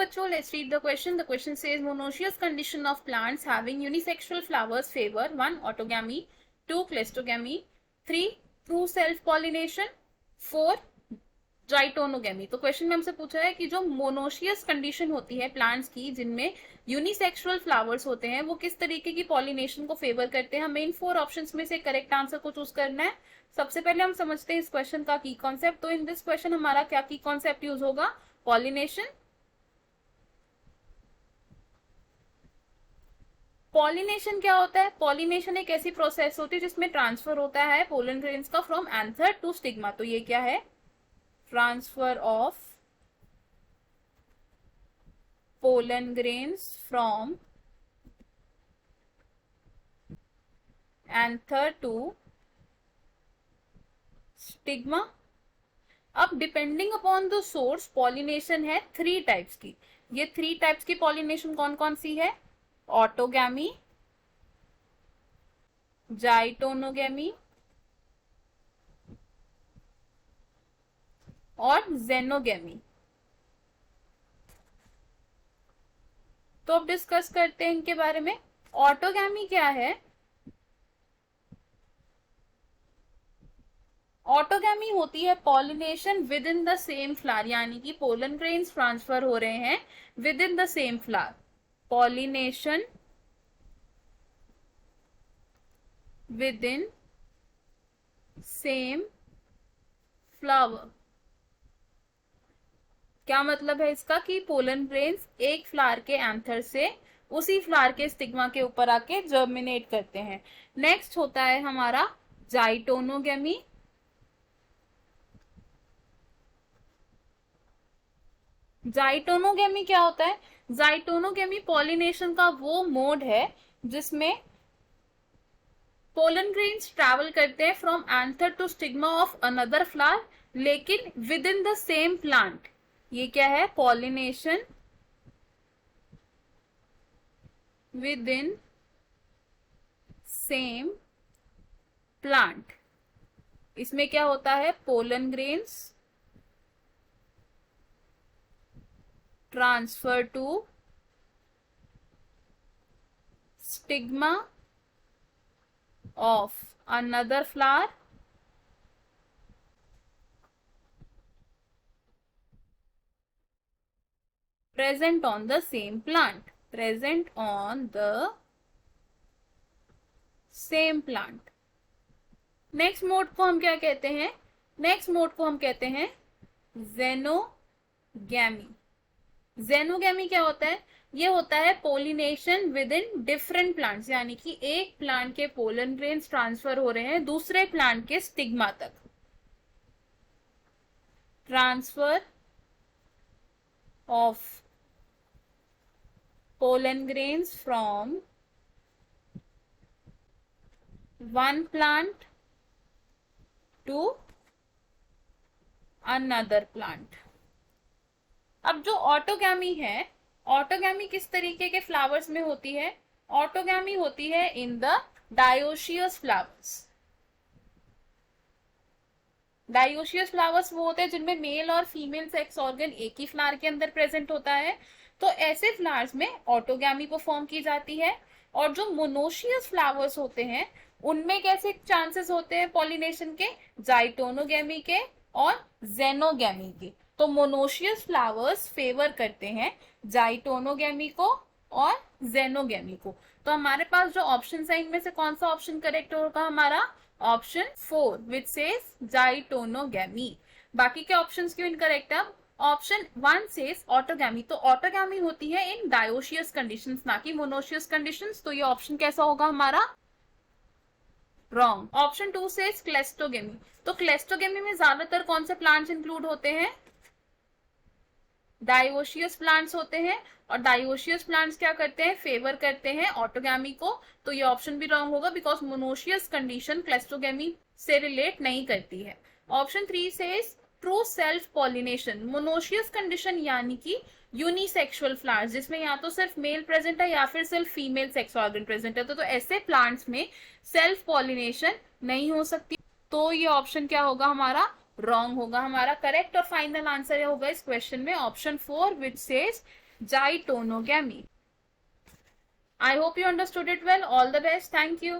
बच्चों, let's read the question. The question says monoecious condition of plants having unisexual flowers favour 1 autogamy, 2 क्लेस्टोगैमी, 3 true self pollination, 4 जाइटोनोगेमी. तो question में हमसे पूछा है कि जो मोनोशियस कंडीशन होती है प्लांट्स की, जिनमें यूनिसेक्सुअल फ्लावर्स होते हैं, वो किस तरीके की पॉलिनेशन को फेवर करते हैं. हमें इन 4 ऑप्शंस में से करेक्ट आंसर को चूज करना है. सबसे पहले हम समझते हैं इस क्वेश्चन का की कॉन्सेप्ट. तो इन दिस क्वेश्चन हमारा क्या की कॉन्सेप्ट यूज होगा? पॉलिनेशन. पॉलिनेशन क्या होता है? पॉलिनेशन एक ऐसी प्रोसेस होती है जिसमें ट्रांसफर होता है पोलन ग्रेन्स का फ्रॉम एंथर टू स्टिग्मा. तो ये क्या है? Transfer of pollen grains from anther to stigma. अब depending upon the source pollination है 3 टाइप्स की. ये 3 टाइप्स की पॉलिनेशन कौन कौन सी है? ऑटोगैमी, जाइटोनोगैमी और जेनोगैमी. तो अब डिस्कस करते हैं इनके बारे में. ऑटोगैमी क्या है? ऑटोगैमी होती है pollination within the same flower, यानी कि पोलन ग्रेन्स ट्रांसफर हो रहे हैं with in the same flower. Pollination within same flower. क्या मतलब है इसका? कि पोलन ग्रेन्स एक फ्लावर के एंथर से उसी फ्लावर के स्टिग्मा के ऊपर आके जर्मिनेट करते हैं. नेक्स्ट होता है हमारा जाइटोनोगेमी. जाइटोनोगेमी क्या होता है? जाइटोनोगेमी पॉलिनेशन का वो मोड है जिसमें पोलन ग्रेन्स ट्रैवल करते हैं from anther to stigma of another flower, लेकिन within the same plant. ये क्या है? Pollination within same plant. इसमें क्या होता है? Pollen grains transfer to stigma of another flower present on the same plant. Present on the same plant. Next mode को हम क्या कहते हैं? नेक्स्ट मोड को हम कहते हैं जेनोगैमी. जेनोगैमी क्या होता है? ये होता है pollination with in different plants, यानी कि एक प्लांट के पोलन ग्रेन्स ट्रांसफर हो रहे हैं दूसरे प्लांट के स्टिग्मा तक. Transfer of pollen grains from one plant to another plant. अब जो ऑटोगैमी है, ऑटोगैमी किस तरीके के फ्लावर्स में होती है? ऑटोगैमी होती है in the dioecious flowers. Dioecious flowers वो होते हैं जिनमें मेल और फीमेल सेक्स ऑर्गन एक ही फ्लावर के अंदर प्रेजेंट होता है. तो ऐसे फ्लावर्स में ऑटोगैमी परफॉर्म की जाती है. और जो मोनोशियस फ्लावर्स होते हैं उनमें कैसे चांसेस होते हैं पॉलिनेशन के? जाइटोनोगैमी के और जेनोगैमी के. तो मोनोशियस फ्लावर्स फेवर करते हैं जाइटोनोगैमी को और जेनोगैमी को. तो हमारे पास जो ऑप्शन है इनमें से कौन सा ऑप्शन करेक्ट होगा? हमारा ऑप्शन 4 विच सेज जाइटोनोगैमी. बाकी के ऑप्शंस क्यों इनकरेक्ट है? Option 1 says autogamy. तो ऑटोगैमी होती है इन डायोशियस कंडीशंस, ना कि मोनोशियस कंडीशंस. तो ये ऑप्शन कैसा होगा हमारा? रॉन्ग. Option 2 says cleistogamy. तो क्लेस्टोगेमी में ज्यादातर कौन से प्लांट्स इंक्लूड होते हैं? डायोशियस प्लांट्स होते हैं. और डायोशियस प्लांट्स क्या करते हैं? फेवर करते हैं ऑटोगैमी को. तो ये ऑप्शन भी रॉन्ग होगा बिकॉज मोनोशियस कंडीशन क्लेस्टोगेमी से रिलेट नहीं करती है. Option 3 says true self pollination. Monoecious condition यानी कि यूनिसेक्सुअल फ्लावर्स जिसमें या तो सिर्फ मेल प्रेजेंट है या फिर सिर्फ फीमेल सेक्स ऑर्गन प्रेजेंट है. तो ऐसे प्लांट्स में सेल्फ पॉलिनेशन नहीं हो सकती. तो ये ऑप्शन क्या होगा हमारा? रॉन्ग होगा. हमारा करेक्ट और फाइनल आंसर होगा इस क्वेश्चन में option 4 which says Dichotogamy. I hope you understood it well. All the best. Thank you.